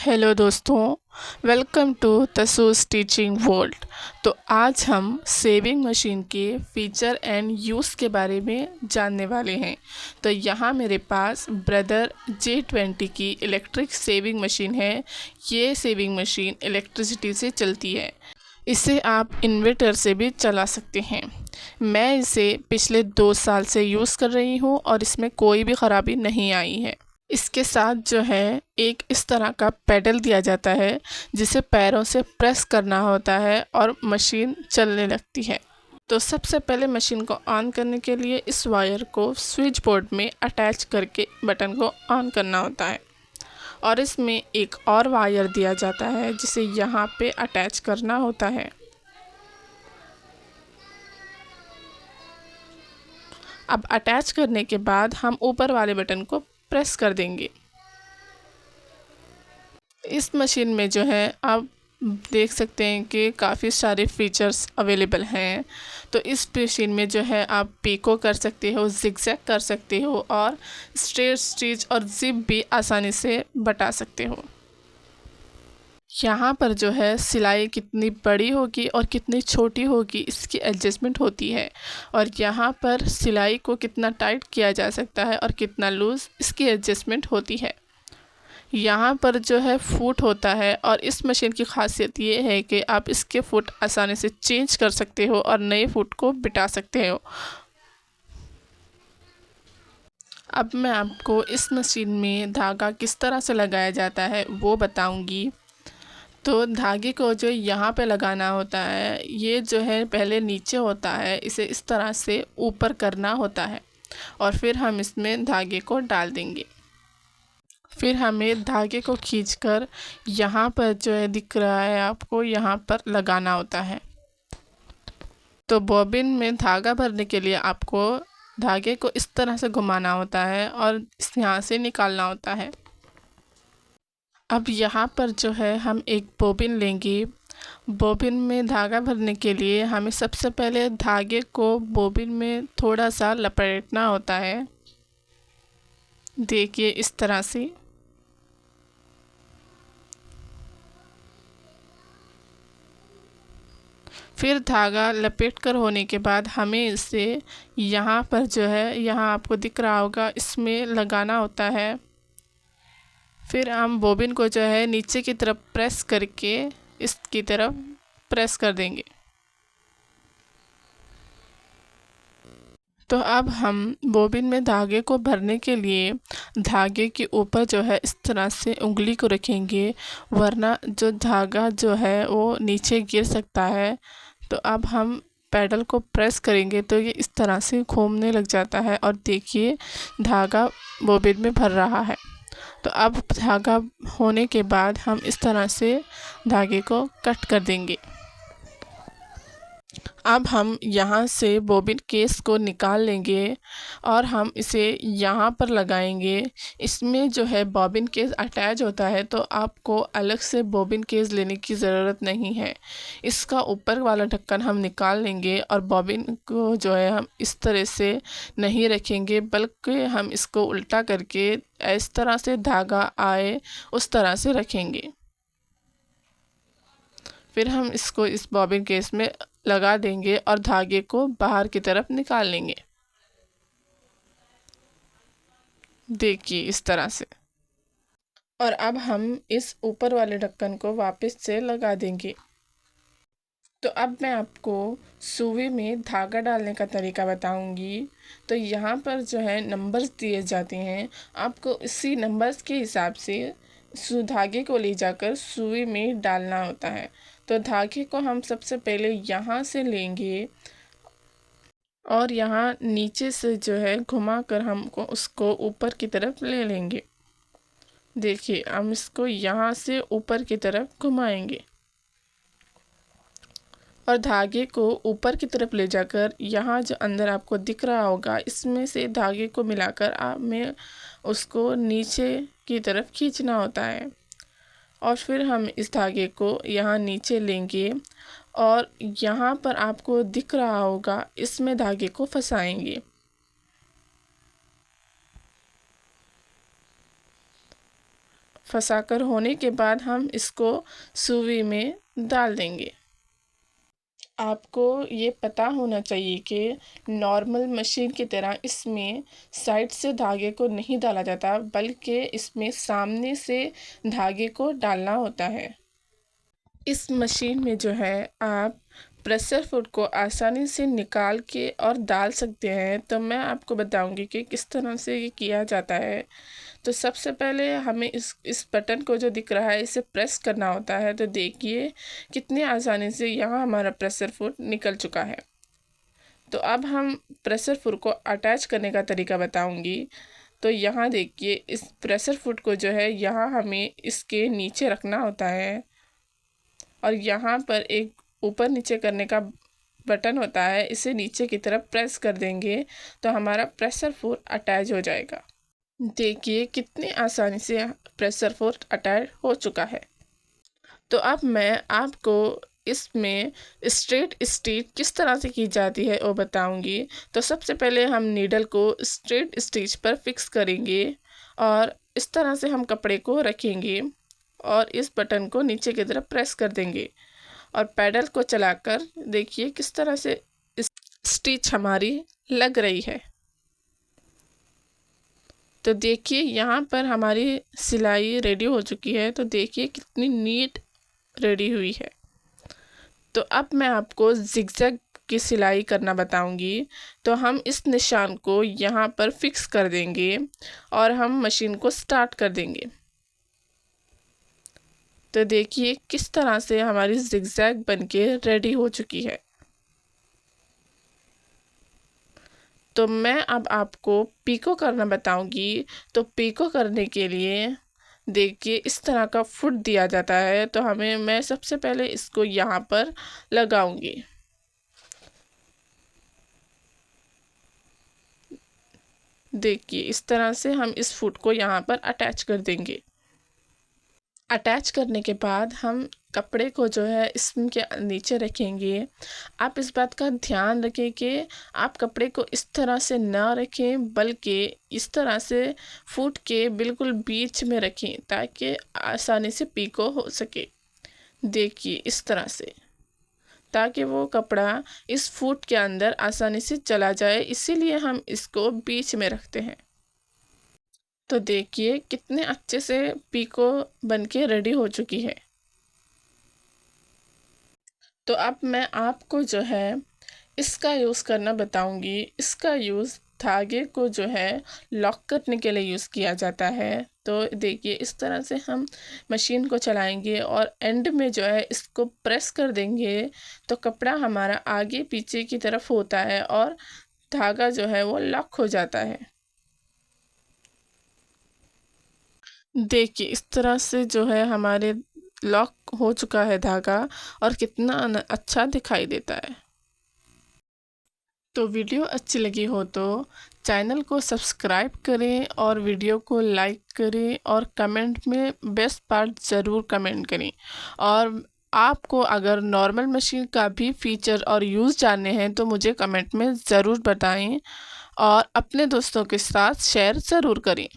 Hello दोस्तों, welcome to तसूस teaching world. तो आज हम सेविंग मशीन के फीचर एंड यूज़ के बारे में जानने वाले हैं। तो यहाँ मेरे पास ब्रदर J20 की इलेक्ट्रिक सेविंग मशीन है। ये सेविंग मशीन इलेक्ट्रिसिटी से चलती है। इसे आप इन्वर्टर से भी चला सकते हैं। मैं इसे पिछले 2 साल से यूज़ कर रही हूँ और इसमें कोई भी ख़राबी नहीं आई है। इसके साथ जो है एक इस तरह का पैडल दिया जाता है जिसे पैरों से प्रेस करना होता है और मशीन चलने लगती है। तो सबसे पहले मशीन को ऑन करने के लिए इस वायर को स्विच बोर्ड में अटैच करके बटन को ऑन करना होता है और इसमें एक और वायर दिया जाता है जिसे यहाँ पे अटैच करना होता है। अब अटैच करने के बाद हम ऊपर वाले बटन को प्रेस कर देंगे। इस मशीन में जो है आप देख सकते हैं कि काफ़ी सारे फीचर्स अवेलेबल हैं। तो इस मशीन में जो है आप पीको कर सकते हो, जिगजैग कर सकते हो और स्ट्रेट स्टिच और जिप भी आसानी से बटा सकते हो। यहाँ पर जो है सिलाई कितनी बड़ी होगी और कितनी छोटी होगी इसकी एडजस्टमेंट होती है और यहाँ पर सिलाई को कितना टाइट किया जा सकता है और कितना लूज़ इसकी एडजस्टमेंट होती है। यहाँ पर जो है फुट होता है और इस मशीन की खासियत ये है कि आप इसके फुट आसानी से चेंज कर सकते हो और नए फुट को बिठा सकते हो। अब मैं आपको इस मशीन में धागा किस तरह से लगाया जाता है वो बताऊंगी। तो धागे को जो यहाँ पे लगाना होता है ये जो है पहले नीचे होता है, इसे इस तरह से ऊपर करना होता है और फिर हम इसमें धागे को डाल देंगे। फिर हमें धागे को खींचकर यहाँ पर जो है दिख रहा है आपको, यहाँ पर लगाना होता है। तो बॉबिन में धागा भरने के लिए आपको धागे को इस तरह से घुमाना होता है और इस यहाँ से निकालना होता है। अब यहाँ पर जो है हम एक बॉबिन लेंगे। बॉबिन में धागा भरने के लिए हमें सबसे पहले धागे को बॉबिन में थोड़ा सा लपेटना होता है। देखिए इस तरह से। फिर धागा लपेट कर होने के बाद हमें इसे यहाँ पर जो है, यहाँ आपको दिख रहा होगा, इसमें लगाना होता है। फिर हम बॉबिन को जो है नीचे की तरफ प्रेस करके इसकी तरफ प्रेस कर देंगे। तो अब हम बॉबिन में धागे को भरने के लिए धागे के ऊपर जो है इस तरह से उंगली को रखेंगे, वरना जो धागा जो है वो नीचे गिर सकता है। तो अब हम पैडल को प्रेस करेंगे तो ये इस तरह से घूमने लग जाता है और देखिए धागा बॉबिन में भर रहा है। तो अब धागा होने के बाद हम इस तरह से धागे को कट कर देंगे। अब हम यहाँ से बॉबिन केस को निकाल लेंगे और हम इसे यहाँ पर लगाएंगे। इसमें जो है बॉबिन केस अटैच होता है तो आपको अलग से बॉबिन केस लेने की ज़रूरत नहीं है। इसका ऊपर वाला ढक्कन हम निकाल लेंगे और बॉबिन को जो है हम इस तरह से नहीं रखेंगे, बल्कि हम इसको उल्टा करके इस तरह से धागा आए उस तरह से रखेंगे। फिर हम इसको इस बॉबिन केस में लगा देंगे और धागे को बाहर की तरफ निकाल लेंगे। देखिए इस तरह से। और अब हम इस ऊपर वाले ढक्कन को वापस से लगा देंगे। तो अब मैं आपको सुई में धागा डालने का तरीका बताऊंगी। तो यहाँ पर जो है नंबर्स दिए जाते हैं, आपको इसी नंबर्स के हिसाब से धागे को ले जाकर सुई में डालना होता है। तो धागे को हम सबसे पहले यहाँ से लेंगे और यहाँ नीचे से जो है घुमा कर हमको उसको ऊपर की तरफ ले लेंगे। देखिए हम इसको यहाँ से ऊपर की तरफ घुमाएंगे और धागे को ऊपर की तरफ ले जाकर यहाँ जो अंदर आपको दिख रहा होगा इसमें से धागे को मिलाकर हमें उसको नीचे की तरफ खींचना होता है। और फिर हम इस धागे को यहाँ नीचे लेंगे और यहाँ पर आपको दिख रहा होगा इसमें धागे को फंसाएंगे। फंसाकर होने के बाद हम इसको सुई में डाल देंगे। आपको ये पता होना चाहिए कि नॉर्मल मशीन की तरह इसमें साइड से धागे को नहीं डाला जाता, बल्कि इसमें सामने से धागे को डालना होता है। इस मशीन में जो है आप प्रेशर फूड को आसानी से निकाल के और डाल सकते हैं। तो मैं आपको बताऊंगी कि किस तरह से ये किया जाता है। तो सबसे पहले हमें इस बटन को जो दिख रहा है इसे प्रेस करना होता है। तो देखिए कितनी आसानी से यहाँ हमारा प्रेशर फूड निकल चुका है। तो अब हम प्रेशर फूड को अटैच करने का तरीका बताऊंगी। तो यहाँ देखिए इस प्रेशर फूड को जो है यहाँ हमें इसके नीचे रखना होता है और यहाँ पर एक ऊपर नीचे करने का बटन होता है, इसे नीचे की तरफ प्रेस कर देंगे तो हमारा प्रेशर फूड अटैच हो जाएगा। देखिए कितनी आसानी से प्रेशर फूड अटैच हो चुका है। तो अब मैं आपको इसमें स्ट्रेट स्टिच किस तरह से की जाती है वो बताऊंगी। तो सबसे पहले हम नीडल को स्ट्रेट स्टिच पर फिक्स करेंगे और इस तरह से हम कपड़े को रखेंगे और इस बटन को नीचे की तरफ प्रेस कर देंगे और पैडल को चलाकर देखिए किस तरह से स्टिच हमारी लग रही है। तो देखिए यहाँ पर हमारी सिलाई रेडी हो चुकी है। तो देखिए कितनी नीट रेडी हुई है। तो अब मैं आपको जिगजैग की सिलाई करना बताऊंगी। तो हम इस निशान को यहाँ पर फिक्स कर देंगे और हम मशीन को स्टार्ट कर देंगे। तो देखिए किस तरह से हमारी जिगजैग बनके रेडी हो चुकी है। तो मैं अब आपको पीको करना बताऊंगी। तो पीको करने के लिए देखिए इस तरह का फुट दिया जाता है। तो मैं सबसे पहले इसको यहाँ पर लगाऊंगी। देखिए इस तरह से हम इस फुट को यहाँ पर अटैच कर देंगे। अटैच करने के बाद हम कपड़े को जो है इसके नीचे रखेंगे। आप इस बात का ध्यान रखें कि आप कपड़े को इस तरह से ना रखें, बल्कि इस तरह से फुट के बिल्कुल बीच में रखें ताकि आसानी से पीको हो सके। देखिए इस तरह से, ताकि वो कपड़ा इस फुट के अंदर आसानी से चला जाए, इसीलिए हम इसको बीच में रखते हैं। तो देखिए कितने अच्छे से पीको बनके रेडी हो चुकी है। तो अब मैं आपको जो है इसका यूज़ करना बताऊंगी। इसका यूज़ धागे को जो है लॉक करने के लिए यूज़ किया जाता है। तो देखिए इस तरह से हम मशीन को चलाएंगे और एंड में जो है इसको प्रेस कर देंगे तो कपड़ा हमारा आगे पीछे की तरफ होता है और धागा जो है वो लॉक हो जाता है। देखिए इस तरह से जो है हमारे लॉक हो चुका है धागा और कितना अच्छा दिखाई देता है। तो वीडियो अच्छी लगी हो तो चैनल को सब्सक्राइब करें और वीडियो को लाइक करें और कमेंट में बेस्ट पार्ट ज़रूर कमेंट करें। और आपको अगर नॉर्मल मशीन का भी फीचर और यूज़ जानने हैं तो मुझे कमेंट में ज़रूर बताएं और अपने दोस्तों के साथ शेयर ज़रूर करें।